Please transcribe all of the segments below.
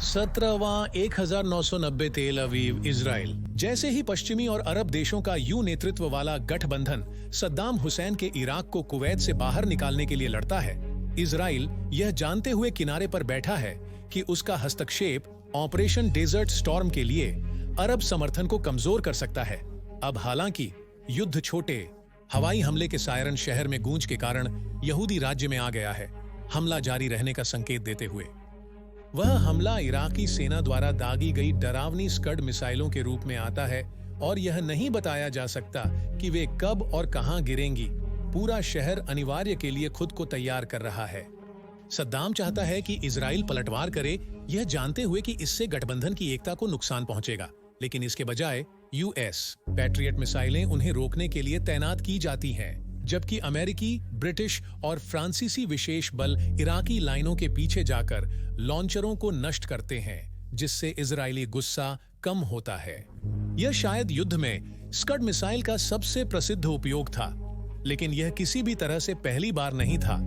17वां 1990 तेल अवीव इजराइल। जैसे ही पश्चिमी और अरब देशों का यू नेतृत्व वाला गठबंधन सद्दाम हुसैन के इराक को कुवैत से बाहर निकालने के लिए लड़ता है, इजराइल यह जानते हुए किनारे पर बैठा है कि उसका हस्तक्षेप ऑपरेशन डेजर्ट स्टॉर्म के लिए अरब समर्थन को कमजोर कर सकता है। अब हालांकि युद्ध छोटे हवाई हमले के सायरन शहर में गूंज के कारण यहूदी राज्य में आ गया है, हमला जारी रहने का संकेत देते हुए। वह हमला इराकी सेना द्वारा दागी गई डरावनी स्कड मिसाइलों के रूप में आता है और यह नहीं बताया जा सकता कि वे कब और कहां गिरेंगी। पूरा शहर अनिवार्य के लिए खुद को तैयार कर रहा है। सद्दाम चाहता है कि इजराइल पलटवार करे, यह जानते हुए कि इससे गठबंधन की एकता को नुकसान पहुंचेगा, लेकिन इसके बजाय यूएस पैट्रियट मिसाइलें उन्हें रोकने के लिए तैनात की जाती हैं, जबकि अमेरिकी, ब्रिटिश और फ्रांसीसी विशेष बल इराकी लाइनों के पीछे जाकर लॉन्चरों को नष्ट करते हैं, जिससे इजरायली गुस्सा कम होता है। यह शायद युद्ध में स्कड मिसाइल का सबसे प्रसिद्ध उपयोग था, लेकिन यह किसी भी तरह से पहली बार नहीं था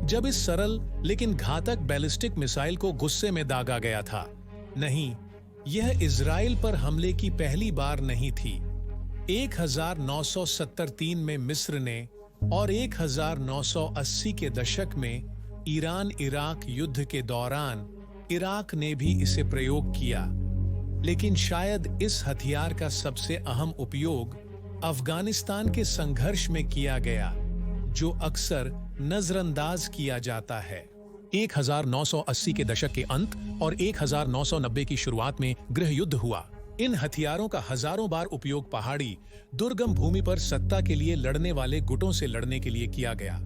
जब इस सरल लेकिन घातक बैलिस्टिक मिसाइल को गुस्से में दागा गया था। नहीं, यह इजराइल पर हमले की पहली बार नहीं थी। 1973 में मिस्र ने और 1980 के दशक में ईरान इराक युद्ध के दौरान इराक ने भी इसे प्रयोग किया, लेकिन शायद इस हथियार का सबसे अहम उपयोग अफगानिस्तान के संघर्ष में किया गया, जो अक्सर नजरअंदाज किया जाता है। 1980 के दशक के अंत और 1990 की शुरुआत में गृह युद्ध हुआ। इन हथियारों का हजारों बार उपयोग पहाड़ी दुर्गम भूमि पर सत्ता के लिए लड़ने वाले गुटों से लड़ने के लिए किया गया।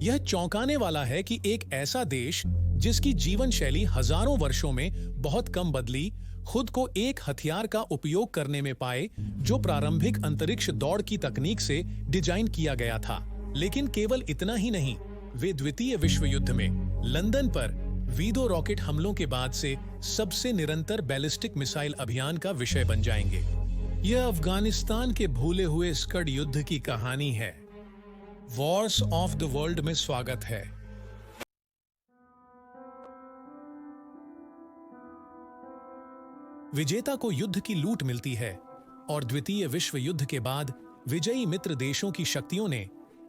यह चौंकाने वाला है कि एक ऐसा देश जिसकी जीवन शैली हजारों वर्षों में बहुत कम बदली, खुद को एक हथियार का उपयोग करने में पाए जो प्रारंभिक अंतरिक्ष दौड़ की तकनीक से डिजाइन किया गया था। लेकिन केवल इतना ही नहीं, वे द्वितीय विश्व युद्ध में लंदन पर वीदो रॉकेट हमलों के बाद से सबसे निरंतर बैलिस्टिक मिसाइल अभियान का विषय बन जाएंगे। यह अफगानिस्तान के भूले हुए स्कड युद्ध की कहानी है। वॉर्स ऑफ द वर्ल्ड में स्वागत है। विजेता को युद्ध की लूट मिलती है और द्वितीय विश्व युद्ध के बाद विजयी मित्र देशों की शक्तियों ने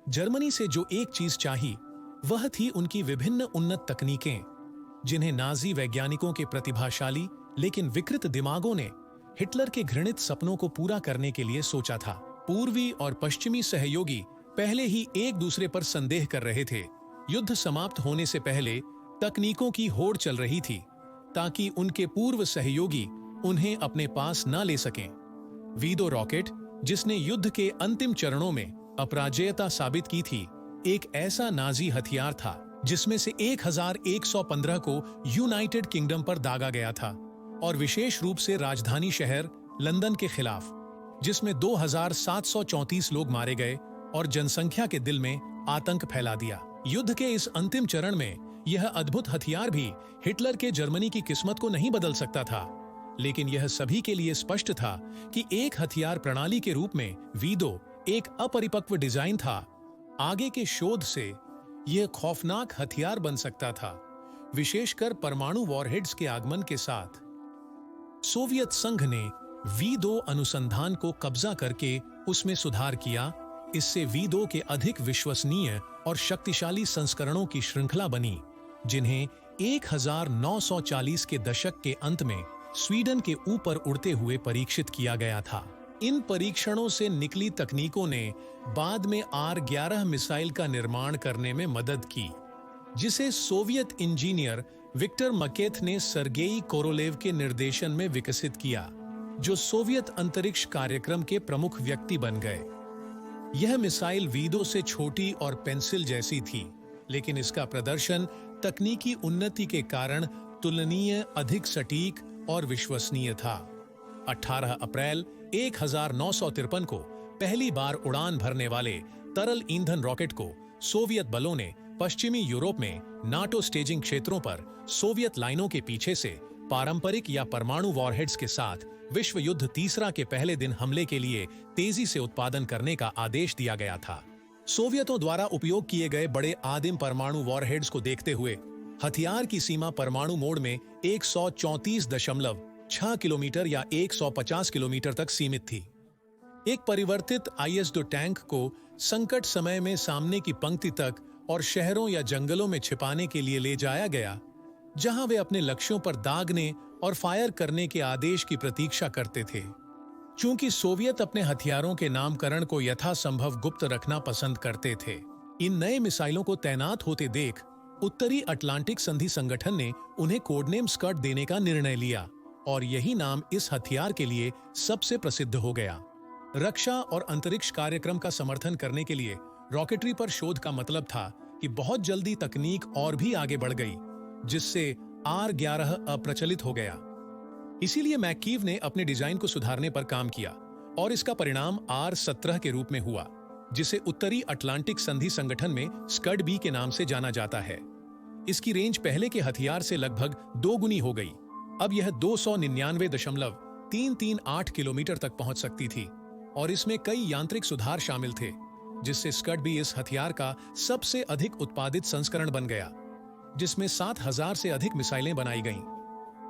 जर्मनी से जो एक चीज चाही, वह थी उनकी विभिन्न उन्नत तकनीकें, जिन्हें नाजी वैज्ञानिकों के प्रतिभाशाली लेकिन विकृत दिमागों ने हिटलर के घृणित सपनों को पूरा करने के लिए सोचा था। पूर्वी और पश्चिमी सहयोगी पहले ही एक दूसरे पर संदेह कर रहे थे। युद्ध समाप्त होने से पहले तकनीकों की होड़ चल रही थी ताकि उनके पूर्व सहयोगी उन्हें अपने पास न ले सकें। वीदो रॉकेट, जिसने युद्ध के अंतिम चरणों में अपराजयता साबित की थी, एक ऐसा नाजी हथियार था जिसमें से 1115 को यूनाइटेड किंगडम पर दागा गया था और विशेष रूप से राजधानी शहर लंदन के खिलाफ, जिसमें 2734 लोग मारे गए और जनसंख्या के दिल में आतंक फैला दिया। युद्ध के इस अंतिम चरण में यह अद्भुत हथियार भी हिटलर के जर्मनी की किस्मत को नहीं बदल सकता था, लेकिन यह सभी के लिए स्पष्ट था कि एक हथियार प्रणाली के रूप में वीदो एक अपरिपक्व डिजाइन था। आगे के शोध से यह खौफनाक हथियार बन सकता था, विशेषकर परमाणु वॉरहेड्स के आगमन के साथ। सोवियत संघ ने वी-2 अनुसंधान को कब्जा करके उसमें सुधार किया। इससे वी-2 के अधिक विश्वसनीय और शक्तिशाली संस्करणों की श्रृंखला बनी, जिन्हें 1940 के दशक के अंत में स्वीडन के ऊपर उड़ते हुए परीक्षित किया गया था। इन परीक्षणों से निकली तकनीकों ने बाद में R-11 मिसाइल का निर्माण करने में मदद की, जिसे सोवियत इंजीनियर विक्टर मकेथ ने सर्गेई कोरोलेव के निर्देशन में विकसित किया, जो सोवियत अंतरिक्ष कार्यक्रम के प्रमुख व्यक्ति बन गए। यह मिसाइल वीदो से छोटी और पेंसिल जैसी थी, लेकिन इसका प्रदर्शन तकनीकी उन्नति के कारण तुलनीय, अधिक सटीक और विश्वसनीय था। 18 अप्रैल 1953 को पहली बार उड़ान भरने वाले तरल ईंधन रॉकेट को सोवियत बलों ने पश्चिमी यूरोप में नाटो स्टेजिंग क्षेत्रों पर सोवियत लाइनों के पीछे से पारंपरिक या परमाणु वॉरहेड्स के साथ विश्व युद्ध तीसरा के पहले दिन हमले के लिए तेजी से उत्पादन करने का आदेश दिया गया था। सोवियतों द्वारा उपयोग किए गए बड़े आदिम परमाणु वॉरहेड्स को देखते हुए हथियार की सीमा परमाणु मोड में 134.6 किलोमीटर या 150 किलोमीटर तक सीमित थी। एक परिवर्तित IS-2 टैंक को संकट समय में सामने की पंक्ति तक और शहरों या जंगलों में छिपाने के लिए ले जाया गया, जहां वे अपने लक्ष्यों पर दागने और फायर करने के आदेश की प्रतीक्षा करते थे। चूंकि सोवियत अपने हथियारों के नामकरण को यथासंभव गुप्त रखना पसंद करते थे, इन नए मिसाइलों को तैनात होते देख उत्तरी अटलांटिक संधि संगठन ने उन्हें कोडनेम स्कड देने का निर्णय लिया और यही नाम इस हथियार के लिए सबसे प्रसिद्ध हो गया। रक्षा और अंतरिक्ष कार्यक्रम का समर्थन करने के लिए रॉकेटरी पर शोध का मतलब था कि बहुत जल्दी तकनीक और भी आगे बढ़ गई, जिससे R-11 अप्रचलित हो गया। इसीलिए मैकीव ने अपने डिजाइन को सुधारने पर काम किया और इसका परिणाम R-17 के रूप में हुआ, जिसे उत्तरी अटलांटिक संधि संगठन में स्कड बी के नाम से जाना जाता है। इसकी रेंज पहले के हथियार से लगभग 2 गुनी हो गई। अब यह 299.338 किलोमीटर तक पहुंच सकती थी और इसमें कई यांत्रिक सुधार शामिल थे, जिससे स्कड बी इस हथियार का सबसे अधिक उत्पादित संस्करण बन गया, जिसमें 7,000 से अधिक मिसाइलें बनाई गईं।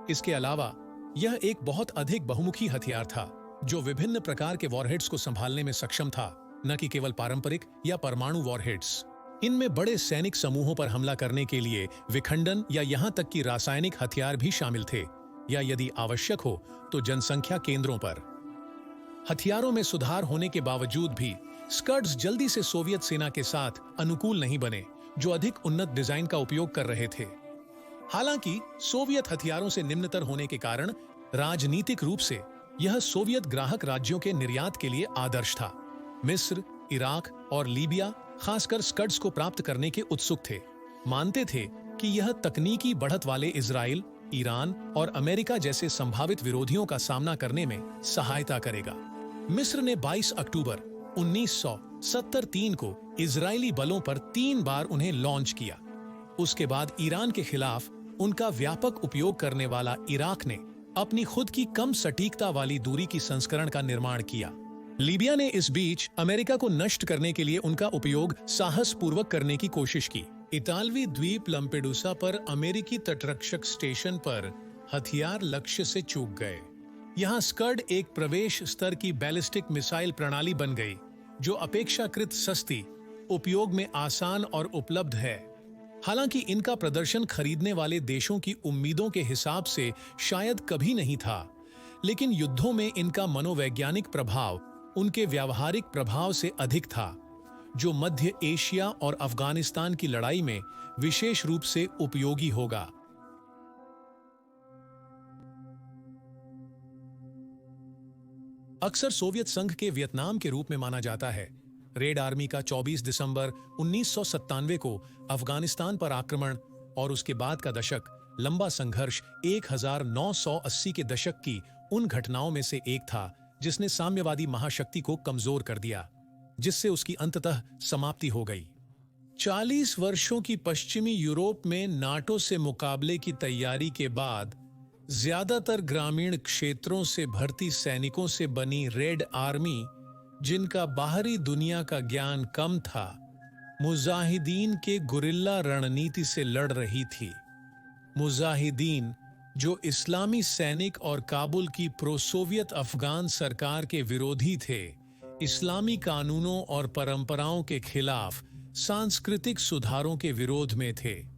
इसके अलावा यह एक बहुत अधिक बहुमुखी हथियार था, जो विभिन्न प्रकार के वॉरहेड्स को संभालने में सक्षम था, न कि केवल पारंपरिक या परमाणु वॉरहेड्स। इनमें बड़े सैनिक समूहों पर हमला करने के लिए विखंडन या यहां तक कि रासायनिक हथियार भी शामिल थे, या यदि आवश्यक हो तो जनसंख्या केंद्रों पर। हथियारों में सुधार होने के बावजूद भी स्कड्स जल्दी से सोवियत सेना के साथ अनुकूल नहीं बने, जो अधिक उन्नत डिजाइन का उपयोग कर रहे थे। हालांकि सोवियत हथियारों से निम्नतर होने के कारण राजनीतिक रूप से यह सोवियत ग्राहक राज्यों के निर्यात के लिए आदर्श था। मिस्र, इराक और लीबिया खासकर स्कड्स को प्राप्त करने के उत्सुक थे, मानते थे कि यह तकनीकी बढ़त वाले इजराइल, ईरान और अमेरिका जैसे संभावित विरोधियों का सामना करने में सहायता करेगा। मिस्र ने 22 अक्टूबर 1973 को इजरायली बलों पर 3 बार उन्हें लॉन्च किया। उसके बाद ईरान के खिलाफ उनका व्यापक उपयोग करने वाला इराक ने अपनी खुद की कम सटीकता वाली दूरी की संस्करण का निर्माण किया। लीबिया ने इस बीच अमेरिका को नष्ट करने के लिए उनका उपयोग साहसपूर्वक करने की कोशिश की। इतालवी द्वीप लंपेडुसा पर अमेरिकी तटरक्षक स्टेशन पर हथियार लक्ष्य से चूक गए। यहां स्कड एक प्रवेश स्तर की बैलिस्टिक मिसाइल प्रणाली बन गई, जो अपेक्षाकृत सस्ती, उपयोग में आसान और उपलब्ध है। हालांकि इनका प्रदर्शन खरीदने वाले देशों की उम्मीदों के हिसाब से शायद कभी नहीं था, लेकिन युद्धों में इनका मनोवैज्ञानिक प्रभाव उनके व्यावहारिक प्रभाव से अधिक था, जो मध्य एशिया और अफगानिस्तान की लड़ाई में विशेष रूप से उपयोगी होगा। अक्सर सोवियत संघ के वियतनाम के रूप में माना जाता है। रेड आर्मी का 24 दिसंबर 1997 को अफगानिस्तान पर आक्रमण और उसके बाद का दशक लंबा संघर्ष 1980 के दशक की उन घटनाओं में से एक था जिसने साम्यवादी महाशक्ति को कमजोर कर दिया, जिससे उसकी अंततः समाप्ति हो गई। 40 वर्षों की पश्चिमी यूरोप में नाटो से मुकाबले की तैयारी के बाद ज्यादातर ग्रामीण क्षेत्रों से भर्ती सैनिकों से बनी रेड आर्मी, जिनका बाहरी दुनिया का ज्ञान कम था, मुजाहिदीन के गुरिल्ला रणनीति से लड़ रही थी। मुजाहिदीन, जो इस्लामी सैनिक और काबुल की प्रो सोवियत अफगान सरकार के विरोधी थे, इस्लामी कानूनों और परंपराओं के खिलाफ सांस्कृतिक सुधारों के विरोध में थे।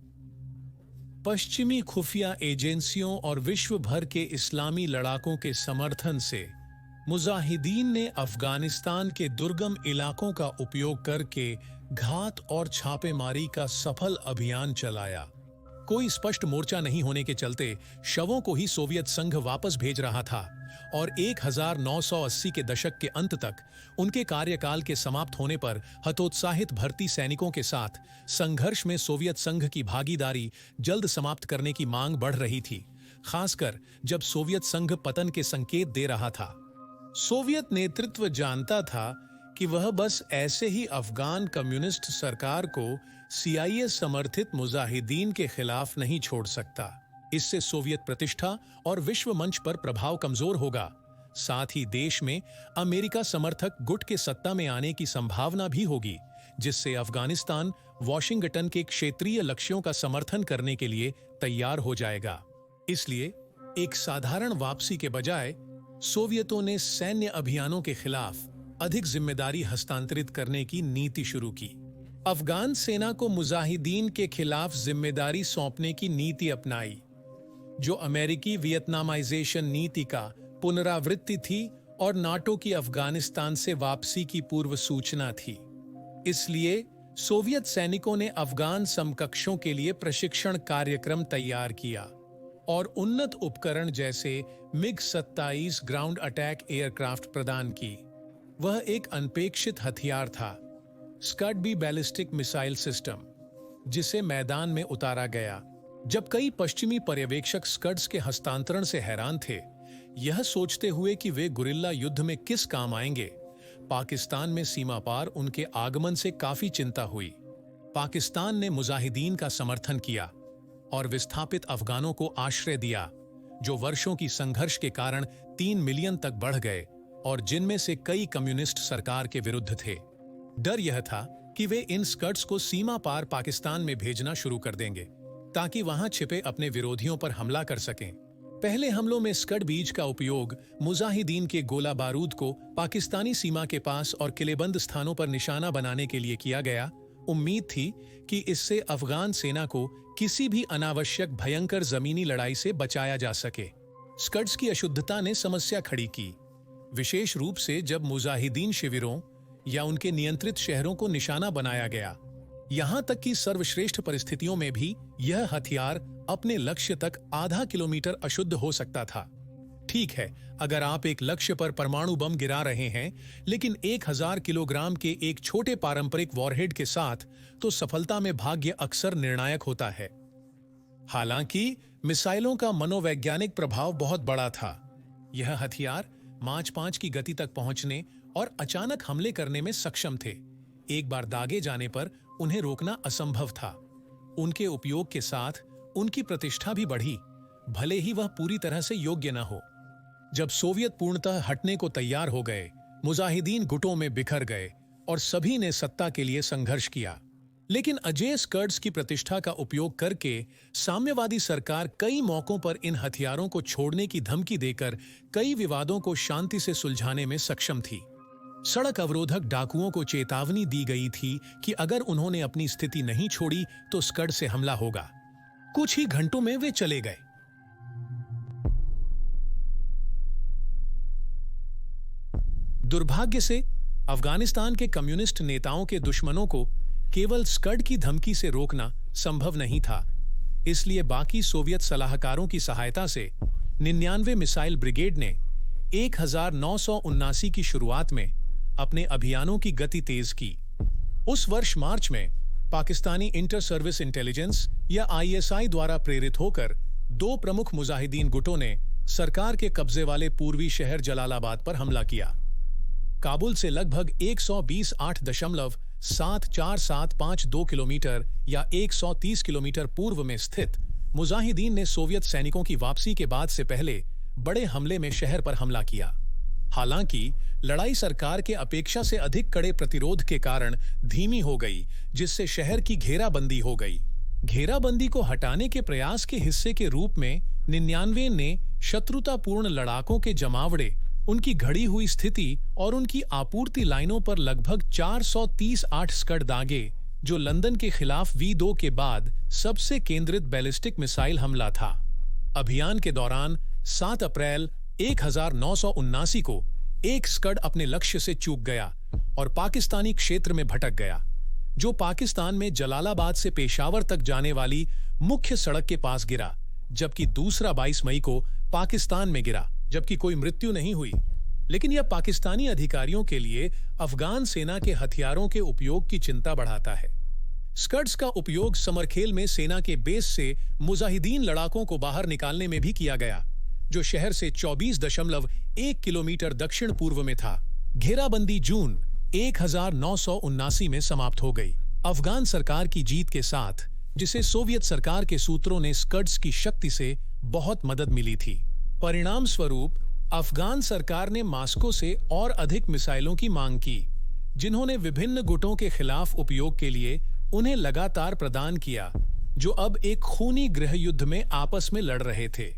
पश्चिमी खुफिया एजेंसियों और विश्व भर के इस्लामी लड़ाकों के समर्थन से मुजाहिदीन ने अफगानिस्तान के दुर्गम इलाकों का उपयोग करके घात और छापेमारी का सफल अभियान चलाया। कोई स्पष्ट मोर्चा नहीं होने के चलते शवों को ही सोवियत संघ वापस भेज रहा था और 1980 के दशक के अंत तक उनके कार्यकाल के समाप्त होने पर हतोत्साहित भर्ती सैनिकों के साथ संघर्ष में सोवियत संघ की भागीदारी जल्द समाप्त करने की मांग बढ़ रही थी, खासकर जब सोवियत संघ पतन के संकेत दे रहा था। सोवियत नेतृत्व जानता था कि वह बस ऐसे ही अफगान कम्युनिस्ट सरकार को CIA समर्थित मुजाहिदीन के खिलाफ नहीं छोड़ सकता। इससे सोवियत प्रतिष्ठा और विश्व मंच पर प्रभाव कमजोर होगा। साथ ही देश में अमेरिका समर्थक गुट के सत्ता में आने की संभावना भी होगी, जिससे अफगानिस्तान वॉशिंगटन के क्षेत्रीय लक्ष्यों का समर्थन करने के लिए तैयार हो जाएगा। इसलिए एक साधारण वापसी के बजाय सोवियतों ने सैन्य अभियानों के खिलाफ अधिक जिम्मेदारी हस्तांतरित करने की नीति शुरू की। अफगान सेना को मुजाहिदीन के खिलाफ जिम्मेदारी सौंपने की नीति अपनाई, जो अमेरिकी वियतनामाइजेशन नीति का पुनरावृत्ति थी और नाटो की अफगानिस्तान से वापसी की पूर्व सूचना थी। इसलिए सोवियत सैनिकों ने अफगान समकक्षों के लिए प्रशिक्षण कार्यक्रम तैयार किया और उन्नत उपकरण जैसे मिग-27 ग्राउंड अटैक एयरक्राफ्ट प्रदान की। वह एक अनपेक्षित हथियार था, स्कड-बी बैलिस्टिक मिसाइल सिस्टम, जिसे मैदान में उतारा गया। जब कई पश्चिमी पर्यवेक्षक स्कड्स के हस्तांतरण से हैरान थे, यह सोचते हुए कि वे गुरिल्ला युद्ध में किस काम आएंगे, पाकिस्तान में सीमा पार उनके आगमन से काफी चिंता हुई। पाकिस्तान ने मुजाहिदीन का समर्थन किया और विस्थापित अफगानों को आश्रय दिया, जो वर्षों की संघर्ष के कारण 3 मिलियन तक बढ़ गए और जिनमें से कई कम्युनिस्ट सरकार के विरुद्ध थे। डर यह था कि वे इन स्कड्स को सीमा पार पाकिस्तान में भेजना शुरू कर देंगे ताकि वहां छिपे अपने विरोधियों पर हमला कर सकें। पहले हमलों में स्कड बीज का उपयोग मुजाहिदीन के गोला बारूद को पाकिस्तानी सीमा के पास और किलेबंद स्थानों पर निशाना बनाने के लिए किया गया। उम्मीद थी कि इससे अफगान सेना को किसी भी अनावश्यक भयंकर जमीनी लड़ाई से बचाया जा सके। स्कड्स की अशुद्धता ने समस्या खड़ी की, विशेष रूप से जब मुजाहिदीन शिविरों या उनके नियंत्रित शहरों को निशाना बनाया गया। यहां तक कि सर्वश्रेष्ठ परिस्थितियों में भी यह हथियार अपने लक्ष्य तक आधा किलोमीटर अशुद्ध हो सकता था। ठीक है, अगर आप एक लक्ष्य पर परमाणु बम गिरा रहे हैं, लेकिन 1000 किलोग्राम के एक छोटे पारंपरिक वॉरहेड के साथ, तो सफलता में भाग्य अक्सर निर्णायक होता है। हालांकि मिसाइलों का मनोवैज्ञानिक प्रभाव बहुत बड़ा था। यह हथियार माच 5 की गति तक पहुंचने और अचानक हमले करने में सक्षम थे। एक बार दागे जाने पर उन्हें रोकना असंभव था। उनके उपयोग के साथ उनकी प्रतिष्ठा भी बढ़ी, भले ही वह पूरी तरह से योग्य न हो। जब सोवियत पूर्णतः हटने को तैयार हो गए, मुजाहिदीन गुटों में बिखर गए और सभी ने सत्ता के लिए संघर्ष किया। लेकिन अजेय स्कड्स की प्रतिष्ठा का उपयोग करके साम्यवादी सरकार कई मौकों पर इन हथियारों को छोड़ने की धमकी देकर कई विवादों को शांति से सुलझाने में सक्षम थी। सड़क अवरोधक डाकुओं को चेतावनी दी गई थी कि अगर उन्होंने अपनी स्थिति नहीं छोड़ी तो स्कड से हमला होगा। कुछ ही घंटों में वे चले गए। दुर्भाग्य से अफगानिस्तान के कम्युनिस्ट नेताओं के दुश्मनों को केवल स्कड की धमकी से रोकना संभव नहीं था। इसलिए बाकी सोवियत सलाहकारों की सहायता से 99 मिसाइल ब्रिगेड ने 1979 की शुरुआत में अपने अभियानों की गति तेज की। उस वर्ष मार्च में पाकिस्तानी इंटर सर्विस इंटेलिजेंस या ISI द्वारा प्रेरित होकर 2 प्रमुख मुजाहिदीन गुटों ने सरकार के कब्जे वाले पूर्वी शहर जलालाबाद पर हमला किया। काबुल से लगभग 128.74752 किलोमीटर या 130 किलोमीटर पूर्व में स्थित मुजाहिदीन ने सोवियत सैनिकों की वापसी के बाद से पहले बड़े हमले में शहर पर हमला किया। हालांकि लड़ाई सरकार के अपेक्षा से अधिक कड़े प्रतिरोध के कारण धीमी हो गई, जिससे शहर की घेराबंदी हो गई। घेराबंदी को हटाने के प्रयास के हिस्से के रूप में 99 ने शत्रुतापूर्ण लड़ाकों के जमावड़े, उनकी घड़ी हुई स्थिति और उनकी आपूर्ति लाइनों पर लगभग 438 स्कड दागे, जो लंदन के खिलाफ V2 के बाद सबसे केंद्रित बैलिस्टिक मिसाइल हमला था। अभियान के दौरान 7 अप्रैल 1979 को एक स्कड अपने लक्ष्य से चूक गया और पाकिस्तानी क्षेत्र में भटक गया, जो पाकिस्तान में जलालाबाद से पेशावर तक जाने वाली मुख्य सड़क के पास गिरा, जबकि दूसरा 22 मई को पाकिस्तान में गिरा, जबकि कोई मृत्यु नहीं हुई। लेकिन यह पाकिस्तानी अधिकारियों के लिए अफगान सेना के हथियारों के उपयोग की चिंता बढ़ाता है। स्कड्स का उपयोग समरखेल में सेना के बेस से मुजाहिदीन लड़ाकों को बाहर निकालने में भी किया गया, जो शहर से 24.1 किलोमीटर दक्षिण पूर्व में था। घेराबंदी जून 1979 में समाप्त हो गई। अफगान सरकार की जीत के साथ, जिसे सोवियत सरकार के सूत्रों ने स्कड्स की शक्ति से बहुत मदद मिली थी। परिणाम स्वरूप अफगान सरकार ने मास्को से और अधिक मिसाइलों की मांग की, जिन्होंने विभिन्न गुटों के खिलाफ उपयोग के लिए उन्हें लगातार प्रदान किया, जो अब एक खूनी गृह युद्ध में आपस में लड़ रहे थे।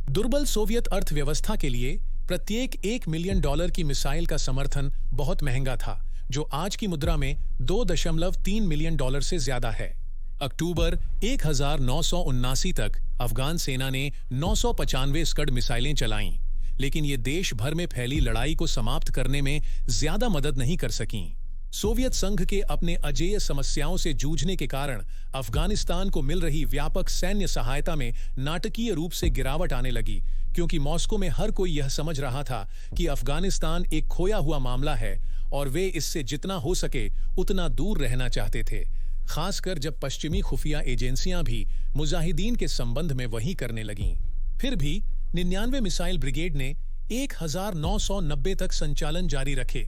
दुर्बल सोवियत अर्थव्यवस्था के लिए प्रत्येक $1 मिलियन की मिसाइल का समर्थन बहुत महंगा था, जो आज की मुद्रा में $2.3 मिलियन से ज्यादा है। अक्टूबर 1979 तक अफगान सेना ने 995 स्कड मिसाइलें चलाईं, लेकिन ये देश भर में फैली लड़ाई को समाप्त करने में ज्यादा मदद नहीं कर सकीं। सोवियत संघ के अपने अजेय समस्याओं से जूझने के कारण अफगानिस्तान को मिल रही व्यापक सैन्य सहायता में नाटकीय रूप से गिरावट आने लगी, क्योंकि मॉस्को में हर कोई यह समझ रहा था कि अफगानिस्तान एक खोया हुआ मामला है और वे इससे जितना हो सके उतना दूर रहना चाहते थे, खासकर जब पश्चिमी खुफिया एजेंसियां भी मुजाहिदीन के संबंध में वही करने लगीं। फिर भी 99 मिसाइल ब्रिगेड ने 1990 तक संचालन जारी रखे,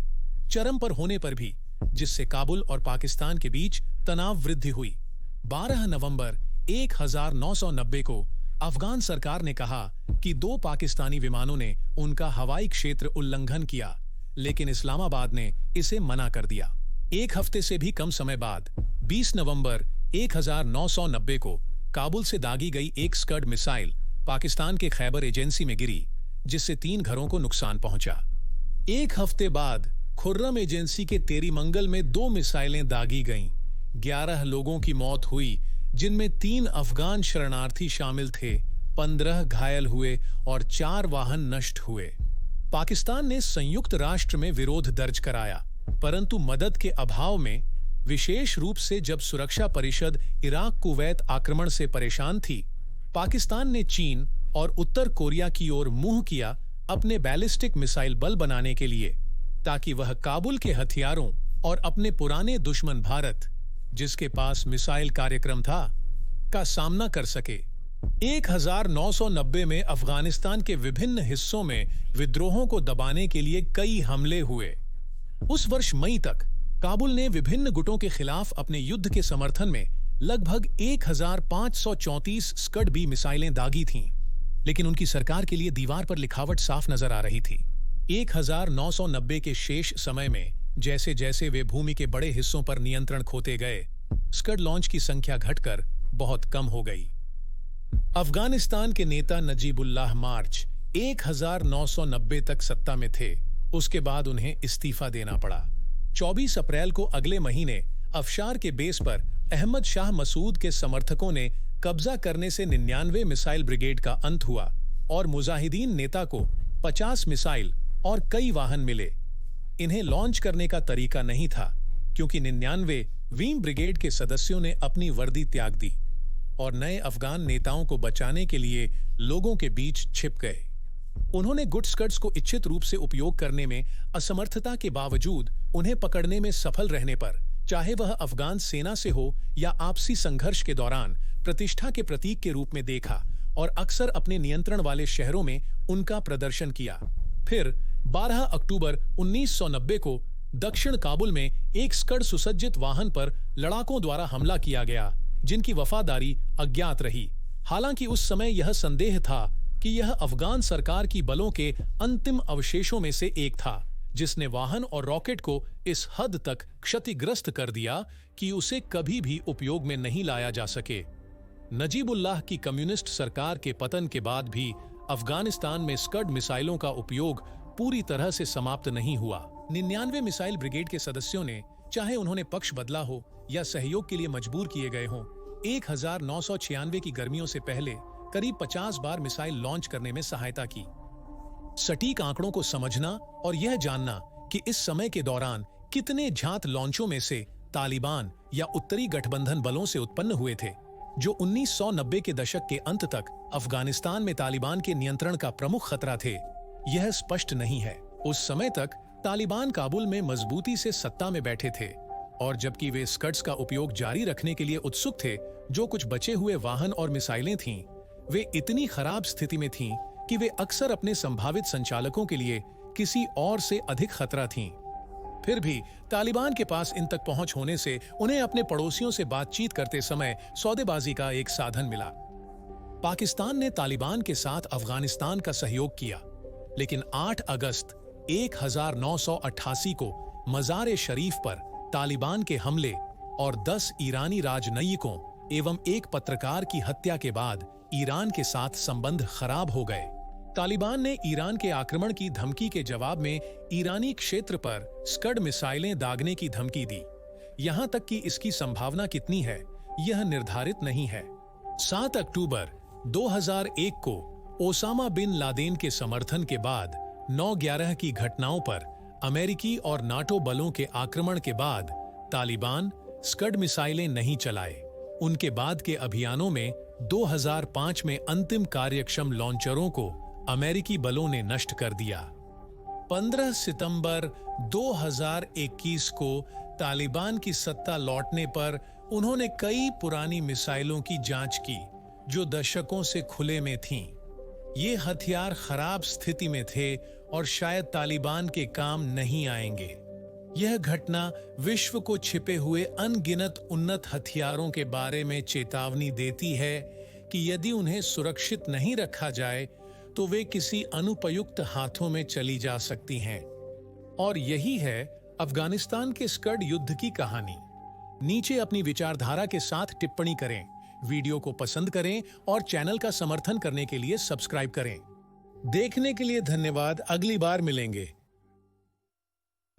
चरम पर होने पर भी, जिससे काबुल और पाकिस्तान के बीच तनाव वृद्धि हुई। 12 नवंबर 1990 को अफगान सरकार ने कहा कि 2 पाकिस्तानी विमानों ने उनका हवाई क्षेत्र उल्लंघन किया, लेकिन इस्लामाबाद ने इसे मना कर दिया। एक हफ्ते से भी कम समय बाद 20 नवंबर 1990 को काबुल से दागी गई एक स्कड मिसाइल पाकिस्तान के खैबर एजेंसी में गिरी, जिससे 3 घरों को नुकसान पहुंचा। एक हफ्ते बाद खुर्रम एजेंसी के तेरीमंगल में 2 मिसाइलें दागी गईं। 11 लोगों की मौत हुई, जिनमें 3 अफगान शरणार्थी शामिल थे, 15 घायल हुए और 4 वाहन नष्ट हुए। पाकिस्तान ने संयुक्त राष्ट्र में विरोध दर्ज कराया, परंतु मदद के अभाव में, विशेष रूप से जब सुरक्षा परिषद इराक कुवैत आक्रमण से परेशान थी, पाकिस्तान ने चीन और उत्तर कोरिया की ओर मुंह किया अपने बैलिस्टिक मिसाइल बल बनाने के लिए, ताकि वह काबुल के हथियारों और अपने पुराने दुश्मन भारत, जिसके पास मिसाइल कार्यक्रम था, का सामना कर सके। 1990 में अफगानिस्तान के विभिन्न हिस्सों में विद्रोहों को दबाने के लिए कई हमले हुए। उस वर्ष मई तक काबुल ने विभिन्न गुटों के खिलाफ अपने युद्ध के समर्थन में लगभग 1534 स्कड बी मिसाइलें दागी थीं, लेकिन उनकी सरकार के लिए दीवार पर लिखावट साफ नजर आ रही थी। 1990 के शेष समय में जैसे जैसे वे भूमि के बड़े हिस्सों पर नियंत्रण खोते गए, स्कड लॉन्च की संख्या घटकर बहुत कम हो गई। अफगानिस्तान के नेता नजीबुल्लाह मार्च 1990 तक सत्ता में थे, उसके बाद उन्हें इस्तीफा देना पड़ा। 24 अप्रैल को अगले महीने अफशार के बेस पर अहमद शाह मसूद के समर्थकों ने कब्जा करने से 99 मिसाइल ब्रिगेड का अंत हुआ और मुजाहिदीन नेता को 50 मिसाइल और कई वाहन मिले। इन्हें लॉन्च करने का तरीका नहीं था, क्योंकि 99 वीम ब्रिगेड के सदस्यों ने अपनी वर्दी त्याग दी और नए अफगान नेताओं को बचाने के लिए लोगों के बीच छिप गए। उन्होंने गुड स्कड्स को इच्छित रूप से उपयोग करने में असमर्थता के बावजूद उन्हें पकड़ने में सफल रहने पर, चाहे वह अफगान सेना से हो या आपसी संघर्ष के दौरान, प्रतिष्ठा के प्रतीक के रूप में देखा और अक्सर अपने नियंत्रण वाले शहरों में उनका प्रदर्शन किया। फिर 12 अक्टूबर 1990 को दक्षिण काबुल में एक स्कड सुसज्जित वाहन पर लड़ाकों द्वारा हमला किया गया, जिनकी वफादारी अज्ञात रही। हालांकि उस समय यह संदेह था कि यह अफगान सरकार की बलों के अंतिम अवशेषों में से एक था, जिसने वाहन और रॉकेट को इस हद तक क्षतिग्रस्त कर दिया कि उसे कभी भी उपयोग में नहीं लाया जा सके। नजीबुल्लाह की कम्युनिस्ट सरकार के पतन के बाद भी अफगानिस्तान में स्कड मिसाइलों का उपयोग पूरी तरह से समाप्त नहीं हुआ। 99 मिसाइल ब्रिगेड के सदस्यों ने, चाहे उन्होंने पक्ष बदला हो या सहयोग के लिए मजबूर किए गए हों, 1996 की गर्मियों से पहले करीब 50 बार मिसाइल लॉन्च करने में सहायता की। सटीक आंकड़ों को समझना और यह जानना कि इस समय के दौरान कितने जात लॉन्चों में से तालिबान या उत्तरी गठबंधन बलों से उत्पन्न हुए थे, जो 1990 के दशक के अंत तक अफगानिस्तान में तालिबान के नियंत्रण का प्रमुख खतरा थे, यह स्पष्ट नहीं है। उस समय तक तालिबान काबुल में मजबूती से सत्ता में बैठे थे, और जबकि वे स्कड्स का उपयोग जारी रखने के लिए उत्सुक थे, जो कुछ बचे हुए वाहन और मिसाइलें थीं, वे इतनी खराब स्थिति में थीं कि वे अक्सर अपने संभावित संचालकों के लिए किसी और से अधिक खतरा थीं। फिर भी तालिबान के पास इन तक पहुंच होने से उन्हें अपने पड़ोसियों से बातचीत करते समय सौदेबाजी का एक साधन मिला। पाकिस्तान ने तालिबान के साथ अफगानिस्तान का सहयोग किया, लेकिन 8 अगस्त 1988 को मज़ार शरीफ पर तालिबान के हमले और 10 ईरानी राजनयिकों एवं एक पत्रकार की हत्या के बाद ईरान के साथ संबंध खराब हो गए। तालिबान ने ईरान के आक्रमण की धमकी के जवाब में ईरानी क्षेत्र पर स्कड मिसाइलें दागने की धमकी दी। यहां तक कि इसकी संभावना कितनी है, यह निर्धारित नहीं है। 7 अक्टूबर 2001 को ओसामा बिन लादेन के समर्थन के बाद 9/11 की घटनाओं पर अमेरिकी और नाटो बलों के आक्रमण के बाद तालिबान स्कड मिसाइलें नहीं चलाए। उनके बाद के अभियानों में 2005 में अंतिम कार्यक्षम लॉन्चरों को अमेरिकी बलों ने नष्ट कर दिया। 15 सितंबर 2021 को तालिबान की सत्ता लौटने पर उन्होंने कई पुरानी मिसाइलों की जांच की जो दशकों से खुले में थीं। ये हथियार खराब स्थिति में थे और शायद तालिबान के काम नहीं आएंगे। यह घटना विश्व को छिपे हुए अनगिनत उन्नत हथियारों के बारे में चेतावनी देती है कि यदि उन्हें सुरक्षित नहीं रखा जाए तो वे किसी अनुपयुक्त हाथों में चली जा सकती हैं। और यही है अफगानिस्तान के स्कड युद्ध की कहानी। नीचे अपनी विचारधारा के साथ टिप्पणी करें, वीडियो को पसंद करें और चैनल का समर्थन करने के लिए सब्सक्राइब करें। देखने के लिए धन्यवाद। अगली बार मिलेंगे।